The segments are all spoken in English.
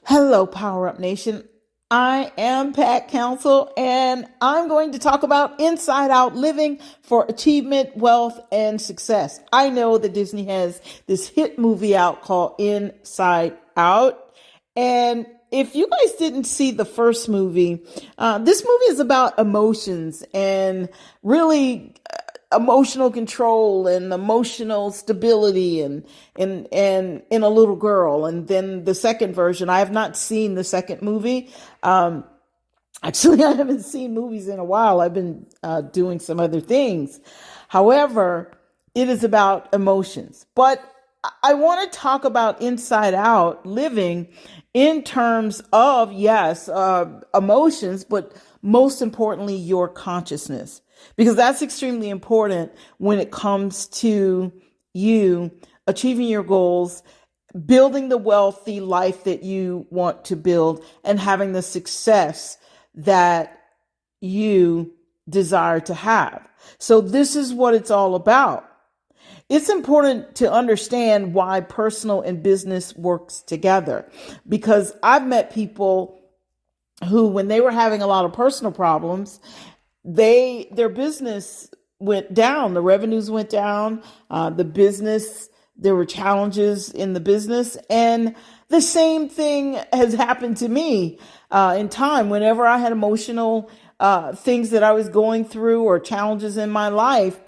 Hello, Power Up Nation. I am Pat Council, and I'm going to talk about inside out living for achievement, wealth, and success. I know that Disney has this hit movie out called Inside Out. And if you guys didn't see the first movie, this movie is about emotions and really emotional control and emotional stability and in a little girl. And then the second version, I have not seen the second movie. Actually, I haven't seen movies in a while. I've been doing some other things. However, it is about emotions. But I want to talk about inside out living in terms of, yes, emotions, but most importantly, your consciousness, because that's extremely important when it comes to you achieving your goals, building the wealthy life that you want to build, and having the success that you desire to have. So this is what it's all about. It's important to understand why personal and business works together, because I've met people who, when they were having a lot of personal problems, their business went down, the revenues went down, there were challenges in the business. And the same thing has happened to me in time. Whenever I had emotional things that I was going through or challenges in my life,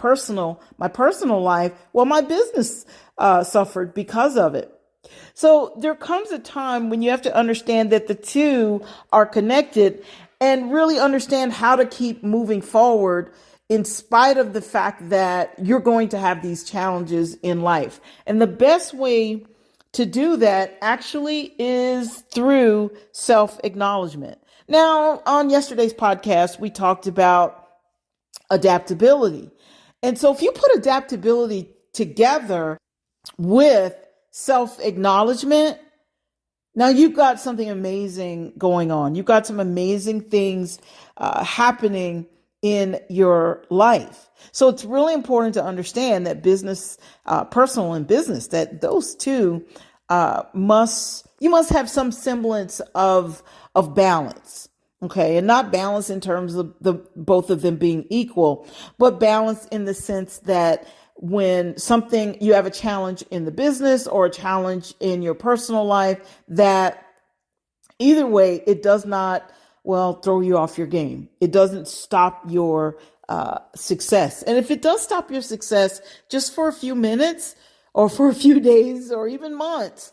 my personal life, well, my business suffered because of it. So there comes a time when you have to understand that the two are connected and really understand how to keep moving forward in spite of the fact that you're going to have these challenges in life. And the best way to do that actually is through self-acknowledgement. Now, on yesterday's podcast, we talked about adaptability. And so if you put adaptability together with self-acknowledgement, now you've got something amazing going on. You've got some amazing things happening in your life. So it's really important to understand that business, personal and business, that those two you must have some semblance of balance. Okay. And not balance in terms of both of them being equal, but balance in the sense that when you have a challenge in the business or a challenge in your personal life, that either way, it does not, throw you off your game. It doesn't stop your success. And if it does stop your success just for a few minutes or for a few days or even months,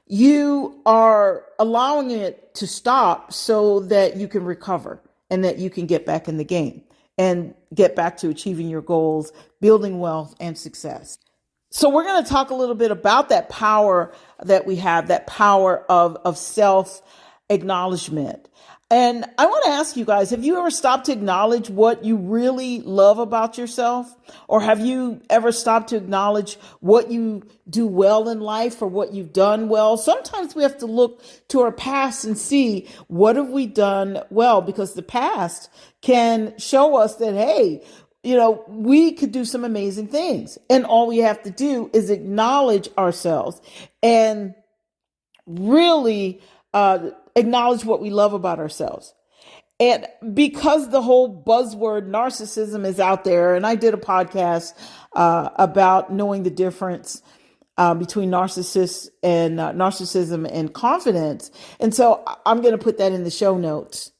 you are allowing it to stop so that you can recover and that you can get back in the game and get back to achieving your goals, building wealth and success. So we're going to talk a little bit about that power that we have, that power of self-acknowledgement. And I want to ask you guys, have you ever stopped to acknowledge what you really love about yourself? Or have you ever stopped to acknowledge what you do well in life or what you've done well? Sometimes we have to look to our past and see what have we done well, because the past can show us that, hey, we could do some amazing things. And all we have to do is acknowledge ourselves and really acknowledge what we love about ourselves. And because the whole buzzword narcissism is out there, and I did a podcast about knowing the difference between narcissism and confidence. And so I'm going to put that in the show notes,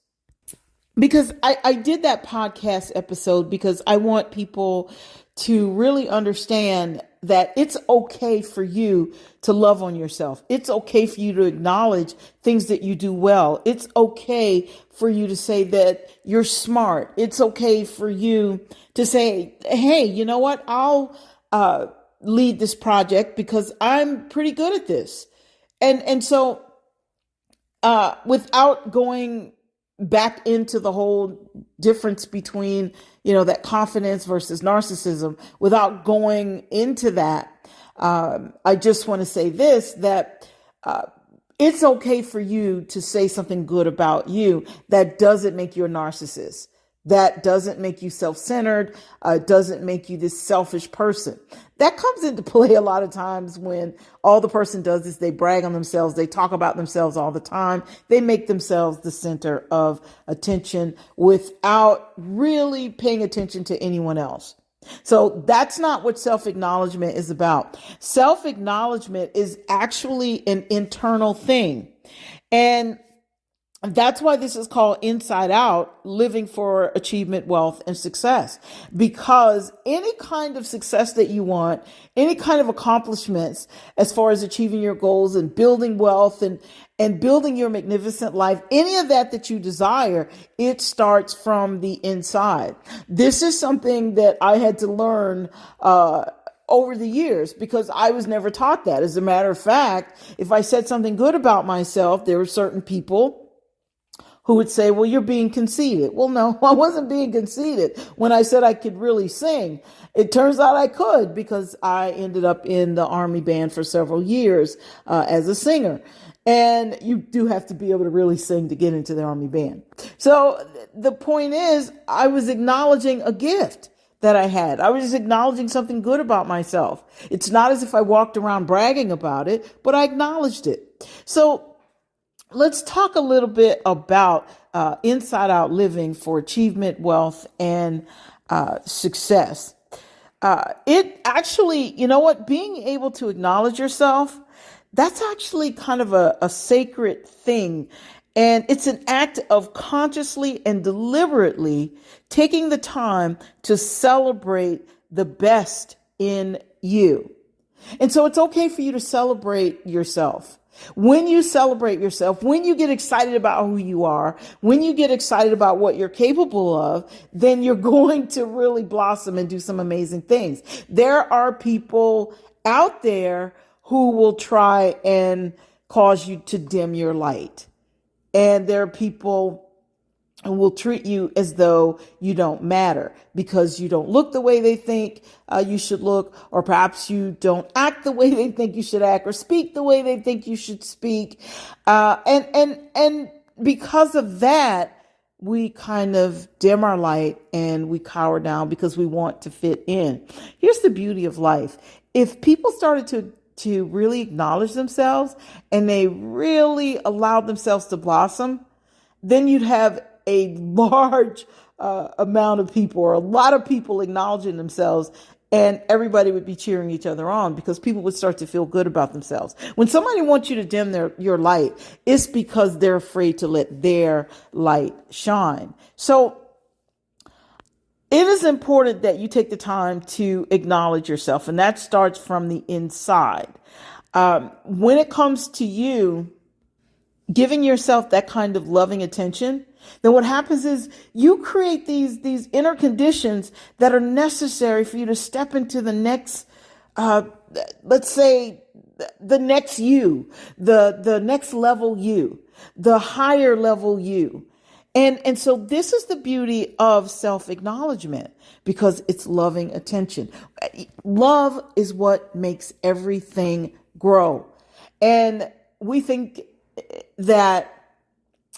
because I did that podcast episode because I want people to really understand that it's okay for you to love on yourself. It's okay for you to acknowledge things that you do well. It's okay for you to say that you're smart. It's okay for you to say, hey, you know what? I'll lead this project because I'm pretty good at this. And so without going back into the whole difference between, that confidence versus narcissism, without going into that, I just want to say this, that it's okay for you to say something good about you. That doesn't make you a narcissist. that doesn't make you self-centered, doesn't make you this selfish person. That comes into play a lot of times when all the person does is they brag on themselves. They talk about themselves all the time. They make themselves the center of attention without really paying attention to anyone else. So that's not what self-acknowledgement is about. Self-acknowledgement is actually an internal thing. And that's why this is called Inside Out, living for achievement, wealth, and success. Because any kind of success that you want, any kind of accomplishments as far as achieving your goals and building wealth and building your magnificent life, any of that you desire, it starts from the inside. This is something that I had to learn, over the years, because I was never taught that. As a matter of fact, if I said something good about myself, there were certain people who would say, well, you're being conceited. Well, no, I wasn't being conceited when I said I could really sing. It turns out I could, because I ended up in the Army band for several years as a singer. And you do have to be able to really sing to get into the Army band. So the point is, I was acknowledging a gift that I had. I was acknowledging something good about myself. It's not as if I walked around bragging about it, but I acknowledged it. So let's talk a little bit about inside out living for achievement, wealth, and success. It actually, you know what, being able to acknowledge yourself, that's actually kind of a sacred thing. And it's an act of consciously and deliberately taking the time to celebrate the best in you. And so it's okay for you to celebrate yourself. When you celebrate yourself, when you get excited about who you are, when you get excited about what you're capable of, then you're going to really blossom and do some amazing things. There are people out there who will try and cause you to dim your light. And there are people who will treat you as though you don't matter because you don't look the way they think you should look, or perhaps you don't act the way they think you should act, or speak the way they think you should speak. And because of that, we kind of dim our light and we cower down because we want to fit in. Here's the beauty of life. If people started to really acknowledge themselves and they really allowed themselves to blossom, then you'd have a large amount of people, or a lot of people acknowledging themselves, and everybody would be cheering each other on because people would start to feel good about themselves. When somebody wants you to dim your light, it's because they're afraid to let their light shine. So it is important that you take the time to acknowledge yourself, and that starts from the inside. When it comes to you giving yourself that kind of loving attention, then what happens is you create these inner conditions that are necessary for you to step into the next, let's say, the next you, the next level you, the higher level you. And so this is the beauty of self-acknowledgement, because it's loving attention. Love is what makes everything grow. And we think that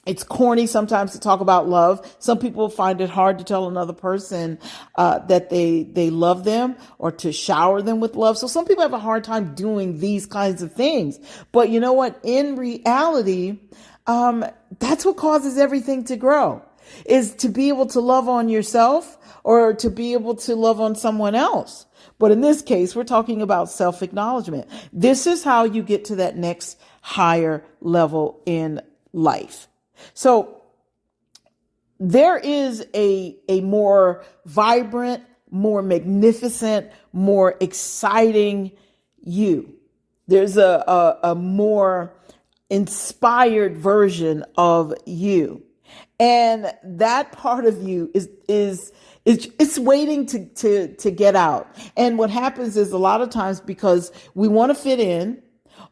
it's corny sometimes to talk about love. Some people find it hard to tell another person that they love them, or to shower them with love. So some people have a hard time doing these kinds of things. But you know what? In reality, that's what causes everything to grow, is to be able to love on yourself or to be able to love on someone else. But in this case, we're talking about self-acknowledgement. This is how you get to that next higher level in life. So there is a more vibrant, more magnificent, more exciting you. There's a more inspired version of you. And that part of you is it's waiting to get out. And what happens is, a lot of times, because we want to fit in,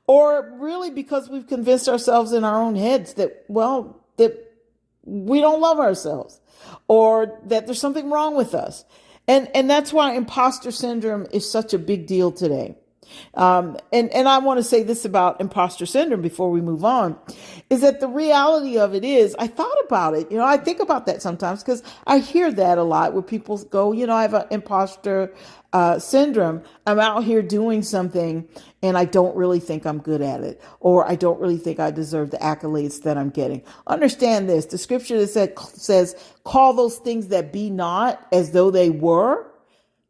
or really because we've convinced ourselves in our own heads that we don't love ourselves, or that there's something wrong with us. And that's why imposter syndrome is such a big deal today. And I want to say this about imposter syndrome before we move on, is that the reality of it is, I thought about it. I think about that sometimes because I hear that a lot where people go, I have an imposter syndrome. I'm out here doing something and I don't really think I'm good at it, or I don't really think I deserve the accolades that I'm getting. Understand this. The scripture that says, call those things that be not as though they were.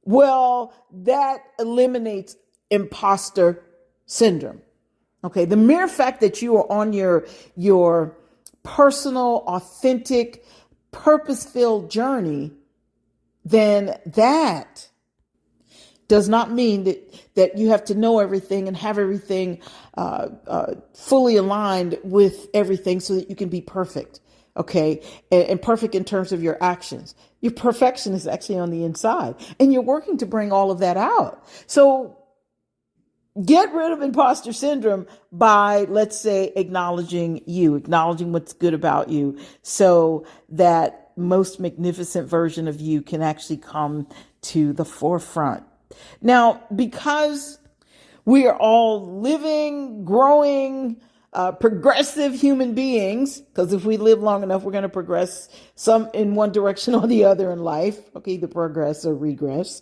Well, that eliminates imposter syndrome. Okay. The mere fact that you are on your personal, authentic, purpose-filled journey, then that does not mean that you have to know everything and have everything fully aligned with everything so that you can be perfect. Okay. And perfect in terms of your actions. Your perfection is actually on the inside, and you're working to bring all of that out. So get rid of imposter syndrome by, let's say, acknowledging what's good about you, so that most magnificent version of you can actually come to the forefront. Now, because we are all living, growing, progressive human beings, because if we live long enough, we're going to progress some in one direction or the other in life. Okay, either progress or regress.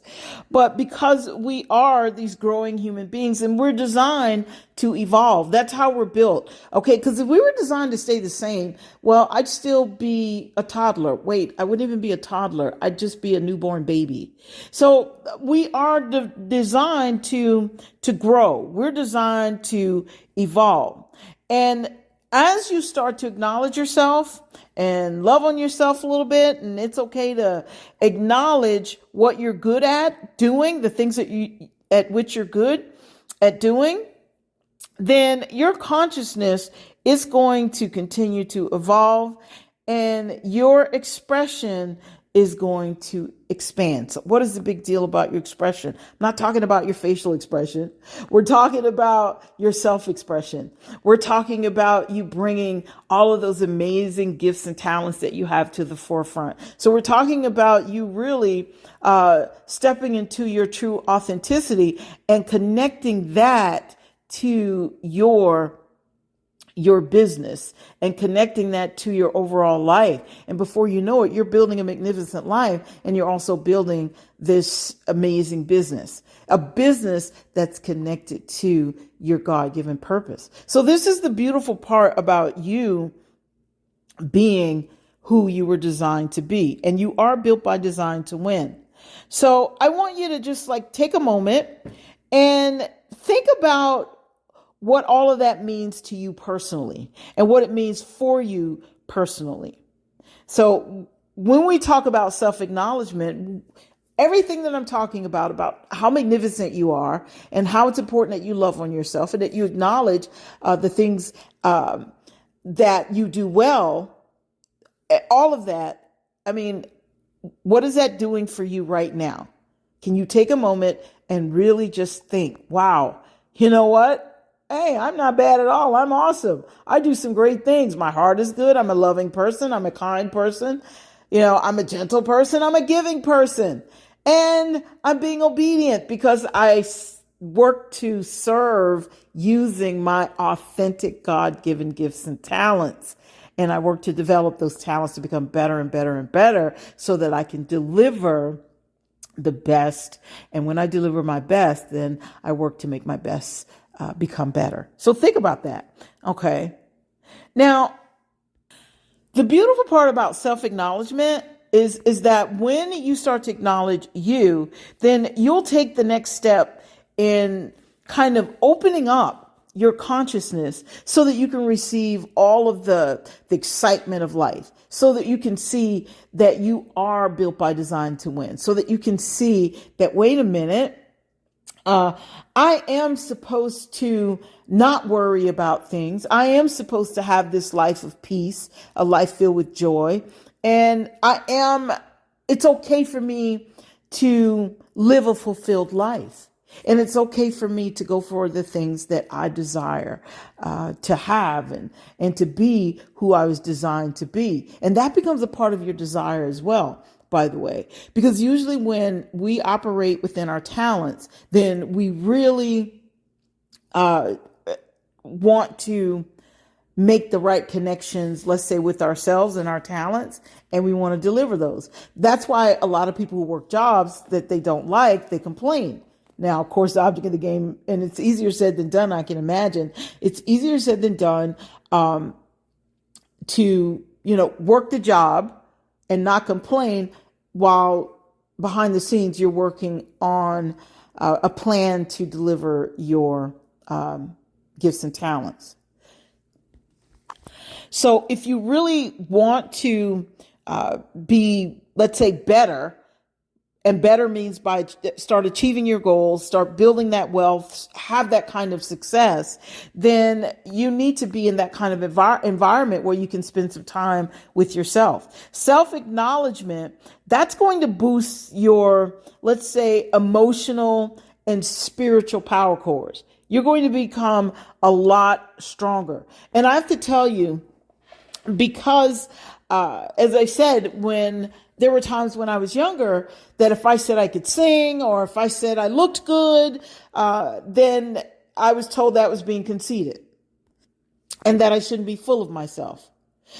But because we are these growing human beings and we're designed to evolve, that's how we're built. Okay, because if we were designed to stay the same, well, I'd still be a toddler. Wait, I wouldn't even be a toddler. I'd just be a newborn baby. So we are designed to grow. We're designed to evolve. And as you start to acknowledge yourself and love on yourself a little bit, and it's okay to acknowledge what you're good at doing, the things at which you're good at doing, then your consciousness is going to continue to evolve and your expression is going to expand. So what is the big deal about your expression? I'm not talking about your facial expression. We're talking about your self-expression. We're talking about you bringing all of those amazing gifts and talents that you have to the forefront. So we're talking about you really stepping into your true authenticity and connecting that to your business and connecting that to your overall life. And before you know it, you're building a magnificent life, and you're also building this amazing business, a business that's connected to your God-given purpose. So this is the beautiful part about you being who you were designed to be, and you are built by design to win. So I want you to just take a moment and think about what all of that means to you personally and what it means for you personally. So when we talk about self-acknowledgement, everything that I'm talking about how magnificent you are and how it's important that you love on yourself and that you acknowledge the things that you do well, all of that. I mean, what is that doing for you right now? Can you take a moment and really just think, wow, you know what? Hey, I'm not bad at all. I'm awesome. I do some great things. My heart is good. I'm a loving person. I'm a kind person. I'm a gentle person. I'm a giving person. And I'm being obedient because I work to serve using my authentic God-given gifts and talents. And I work to develop those talents to become better and better and better so that I can deliver the best. And when I deliver my best, then I work to make my best become better. So think about that. Okay. Now, the beautiful part about self-acknowledgement is that when you start to acknowledge you, then you'll take the next step in kind of opening up your consciousness so that you can receive all of the excitement of life, so that you can see that you are built by design to win, so that you can see that, wait a minute, I am supposed to not worry about things. I am supposed to have this life of peace, a life filled with joy. And it's okay for me to live a fulfilled life. And it's okay for me to go for the things that I desire to have and to be who I was designed to be. And that becomes a part of your desire as well, by the way, because usually when we operate within our talents, then we really uh, want to make the right connections, let's say with ourselves and our talents, and we want to deliver those. That's why a lot of people who work jobs that they don't like, they complain. Now, of course, the object of the game, and it's easier said than done, I can imagine. It's easier said than done to, work the job and not complain while behind the scenes you're working on a plan to deliver your gifts and talents. So if you really want to be, let's say, better, and better means by start achieving your goals, start building that wealth, have that kind of success, then you need to be in that kind of environment where you can spend some time with yourself. Self-acknowledgement, that's going to boost your, let's say, emotional and spiritual power cores. You're going to become a lot stronger. And I have to tell you, because as I said, when there were times when I was younger that if I said I could sing or if I said I looked good, then I was told that was being conceited and that I shouldn't be full of myself.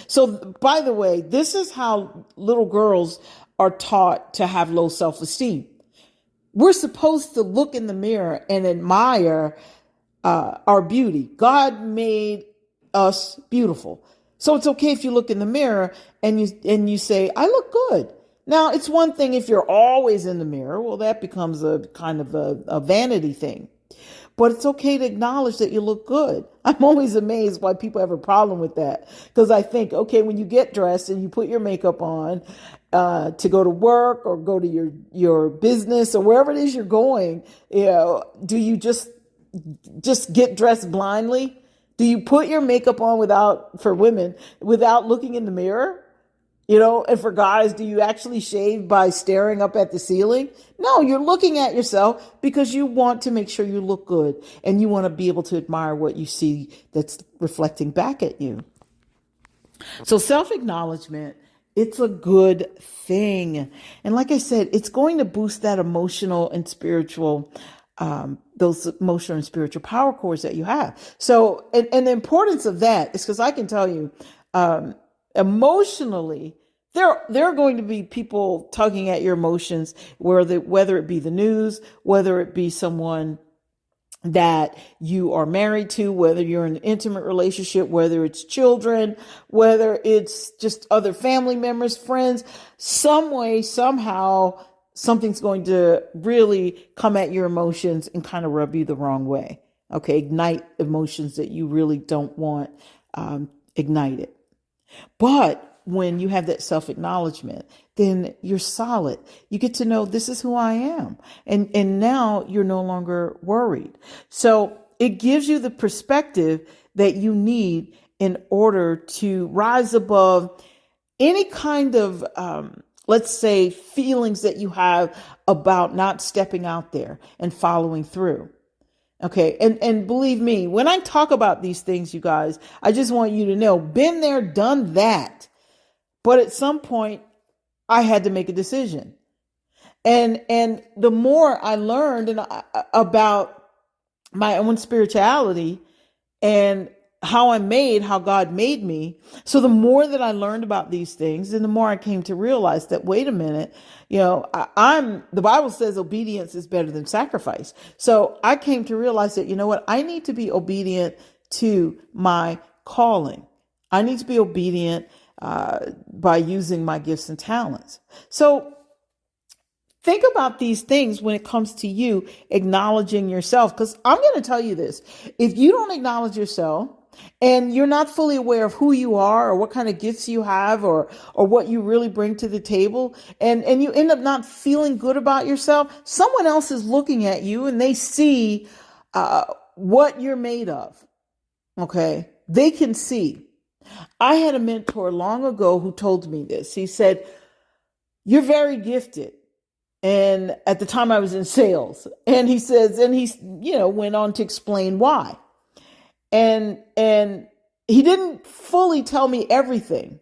So, by the way, this is how little girls are taught to have low self-esteem. We're supposed to look in the mirror and admire our beauty. God made us beautiful. So it's okay if you look in the mirror and you say, I look good. Now, it's one thing if you're always in the mirror. Well, that becomes a kind of a vanity thing. But it's okay to acknowledge that you look good. I'm always amazed why people have a problem with that. Because I think, okay, when you get dressed and you put your makeup on to go to work or go to your business or wherever it is you're going, do you just get dressed blindly? Do you put your makeup on for women, without looking in the mirror? And for guys, do you actually shave by staring up at the ceiling? No, you're looking at yourself because you want to make sure you look good and you want to be able to admire what you see that's reflecting back at you. So self-acknowledgement, it's a good thing. And like I said, it's going to boost that emotional and spiritual those emotional and spiritual power cores that you have. So, and the importance of that is because I can tell you, emotionally, there are going to be people tugging at your emotions, whether it be the news, whether it be someone that you are married to, whether you're in an intimate relationship, whether it's children, whether it's just other family members, friends, some way, somehow, something's going to really come at your emotions and kind of rub you the wrong way. Okay, ignite emotions that you really don't want ignited. But when you have that self-acknowledgement, then you're solid. You get to know this is who I am. And now you're no longer worried. So it gives you the perspective that you need in order to rise above any kind of let's say feelings that you have about not stepping out there and following through. Okay. And believe me, when I talk about these things, you guys, I just want you to know, been there, done that. But at some point I had to make a decision. And the more I learned about my own spirituality and how God made me. So the more that I learned about these things, and the more I came to realize that, wait a minute, the Bible says obedience is better than sacrifice. So I came to realize that, I need to be obedient to my calling. I need to be obedient by using my gifts and talents. So think about these things when it comes to you acknowledging yourself, because I'm going to tell you this. If you don't acknowledge yourself, and you're not fully aware of who you are or what kind of gifts you have or what you really bring to the table, and you end up not feeling good about yourself, someone else is looking at you and they see what you're made of. Okay. They can see. I had a mentor long ago who told me this. He said, you're very gifted. And at the time I was in sales, and he went on to explain why. And he didn't fully tell me everything.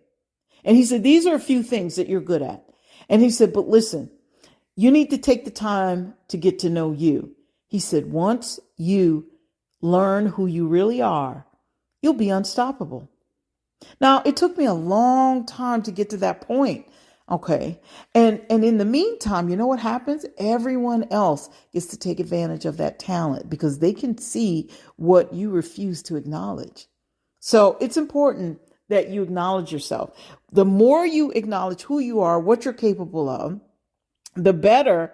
And he said, these are a few things that you're good at. And he said, but listen, you need to take the time to get to know you. He said, once you learn who you really are, you'll be unstoppable. Now, it took me a long time to get to that point. Okay. And in the meantime, you know what happens? Everyone else gets to take advantage of that talent because they can see what you refuse to acknowledge. So it's important that you acknowledge yourself. The more you acknowledge who you are, what you're capable of, the better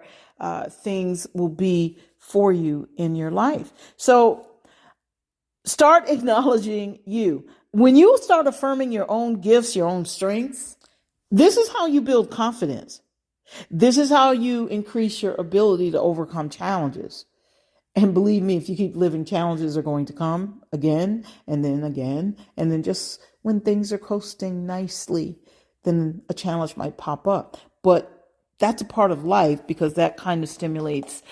things will be for you in your life. So start acknowledging you. When you start affirming your own gifts, your own strengths, this is how you build confidence. This is how you increase your ability to overcome challenges. And believe me, if you keep living, challenges are going to come again, and then just when things are coasting nicely, then a challenge might pop up. But that's a part of life because that kind of stimulates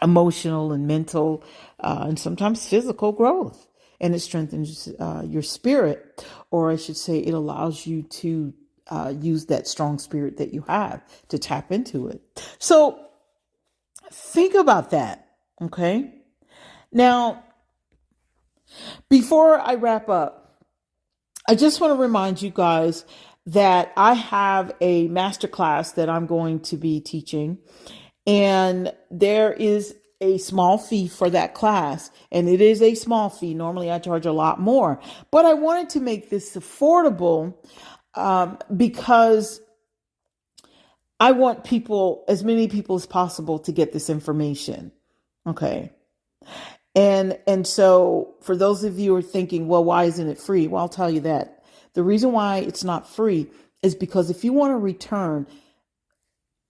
emotional and mental and sometimes physical growth. And it strengthens your spirit, or I should say it allows you to use that strong spirit that you have to tap into it. So think about that, okay? Now, before I wrap up, I just want to remind you guys that I have a masterclass that I'm going to be teaching, and there is a small fee for that class, and it is a small fee. Normally I charge a lot more, but I wanted to make this affordable because I want people, as many people as possible, to get this information. Okay. And so for those of you who are thinking, well, why isn't it free? Well, I'll tell you that. The reason why it's not free is because if you want to return,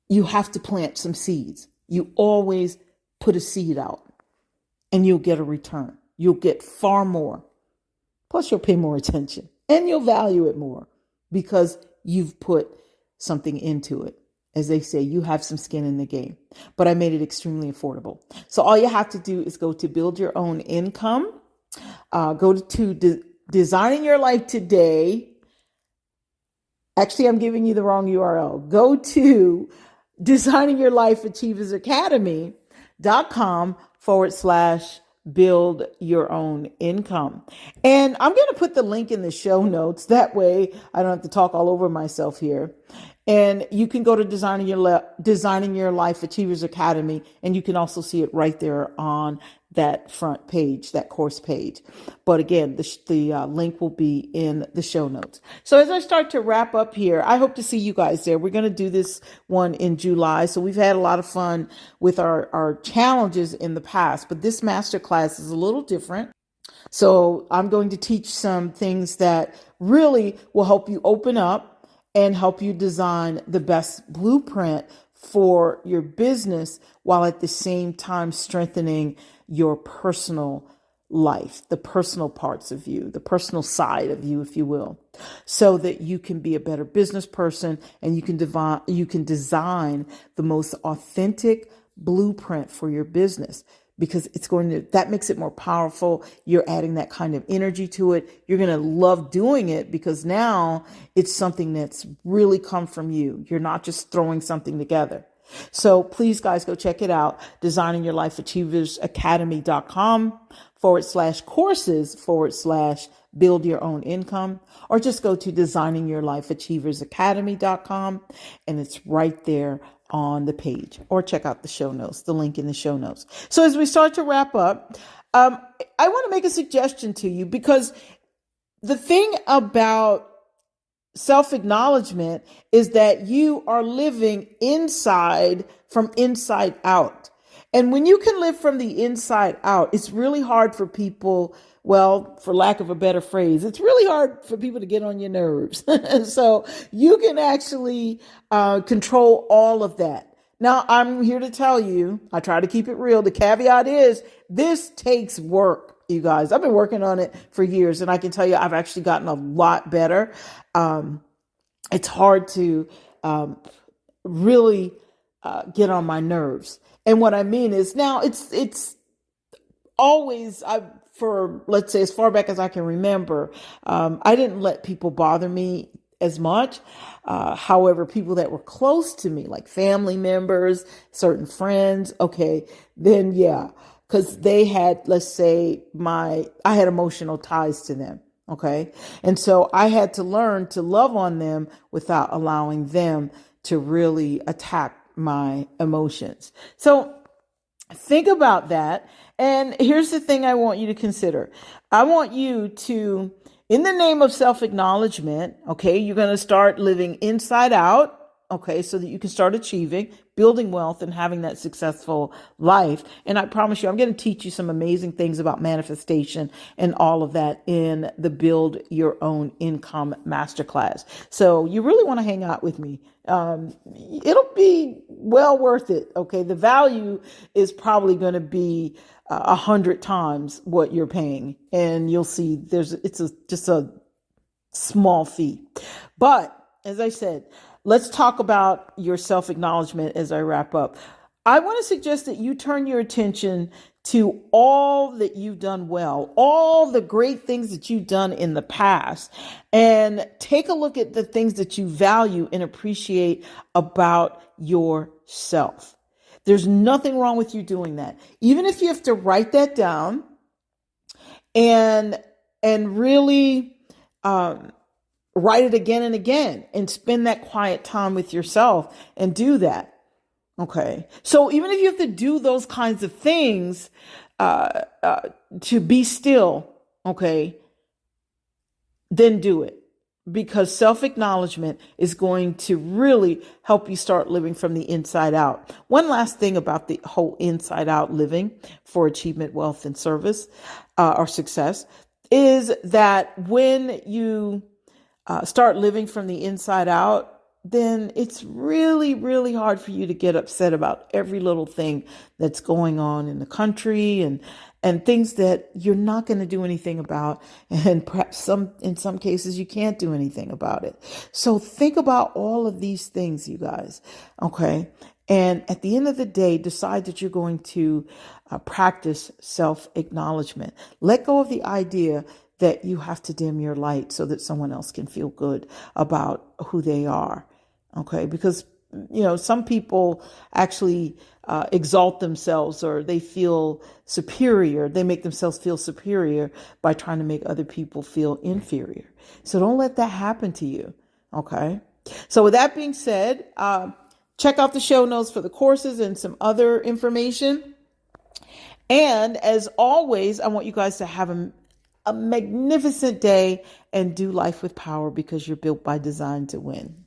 you have to plant some seeds. You always put a seed out and you'll get a return. You'll get far more. Plus you'll pay more attention and you'll value it more because you've put something into it. As they say, you have some skin in the game, but I made it extremely affordable. So all you have to do is go to Build Your Own Income. Go to Designing Your Life Today. Actually, I'm giving you the wrong URL. Go to Designing Your Life Achievers Academy.com/build your own income. And I'm going to put the link in the show notes. That way I don't have to talk all over myself here. And you can go to Designing Your Life Achievers Academy, and you can also see it right there on that front page, that course page. But again, the link will be in the show notes. So as I start to wrap up here, I hope to see you guys there. We're going to do this one in July. So we've had a lot of fun with our challenges in the past, but this masterclass is a little different. So I'm going to teach some things that really will help you open up and help you design the best blueprint for your business while at the same time strengthening your personal life, the personal parts of you, the personal side of you, if you will, so that you can be a better business person and you can design the most authentic blueprint for your business. Because that makes it more powerful. You're adding that kind of energy to it. You're going to love doing it because now it's something that's really come from you. You're not just throwing something together. So please, guys, go check it out. DesigningYourLifeAchieversAcademy.com/courses/build your own income, or just go to DesigningYourLifeAchieversAcademy.com and it's right there on the page, or check out the show notes, the link in the show notes. So as we start to wrap up, I want to make a suggestion to you, because the thing about self-acknowledgement is that you are living from inside out. And when you can live from the inside out, it's really hard for people, well, for lack of a better phrase, it's really hard for people to get on your nerves. So you can actually control all of that. Now, I'm here to tell you, I try to keep it real. The caveat is this takes work, you guys. I've been working on it for years, and I can tell you I've actually gotten a lot better. It's hard to really get on my nerves. And what I mean is now it's always, let's say as far back as I can remember, I didn't let people bother me as much. However, people that were close to me, like family members, certain friends, okay, then yeah. because they had, let's say, I had emotional ties to them. Okay. And so I had to learn to love on them without allowing them to really attack my emotions. So think about that. And here's the thing I want you to consider. I want you to, in the name of self-acknowledgement, okay, you're going to start living inside out. Okay, so that you can start achieving, building wealth, and having that successful life. And I promise you, I'm going to teach you some amazing things about manifestation and all of that in the Build Your Own Income Masterclass. So you really want to hang out with me. It'll be well worth it. Okay, the value is probably going to be 100 times what you're paying, and you'll see it's just a small fee. But as I said, let's talk about your self-acknowledgement as I wrap up. I want to suggest that you turn your attention to all that you've done well, all the great things that you've done in the past, and take a look at the things that you value and appreciate about yourself. There's nothing wrong with you doing that. Even if you have to write that down and really, write it again and again and spend that quiet time with yourself and do that. Okay. So even if you have to do those kinds of things, to be still, okay, then do it, because self-acknowledgement is going to really help you start living from the inside out. One last thing about the whole inside out living for achievement, wealth, and service, or success, is that when you start living from the inside out, then it's really, really hard for you to get upset about every little thing that's going on in the country and things that you're not going to do anything about. And perhaps in some cases, you can't do anything about it. So think about all of these things, you guys. Okay. And at the end of the day, decide that you're going to practice self-acknowledgement. Let go of the idea that you have to dim your light so that someone else can feel good about who they are. Okay. Because, some people actually exalt themselves, or they feel superior. They make themselves feel superior by trying to make other people feel inferior. So don't let that happen to you. Okay. So with that being said, check out the show notes for the courses and some other information. And as always, I want you guys to have a magnificent day and do life with power, because you're built by design to win.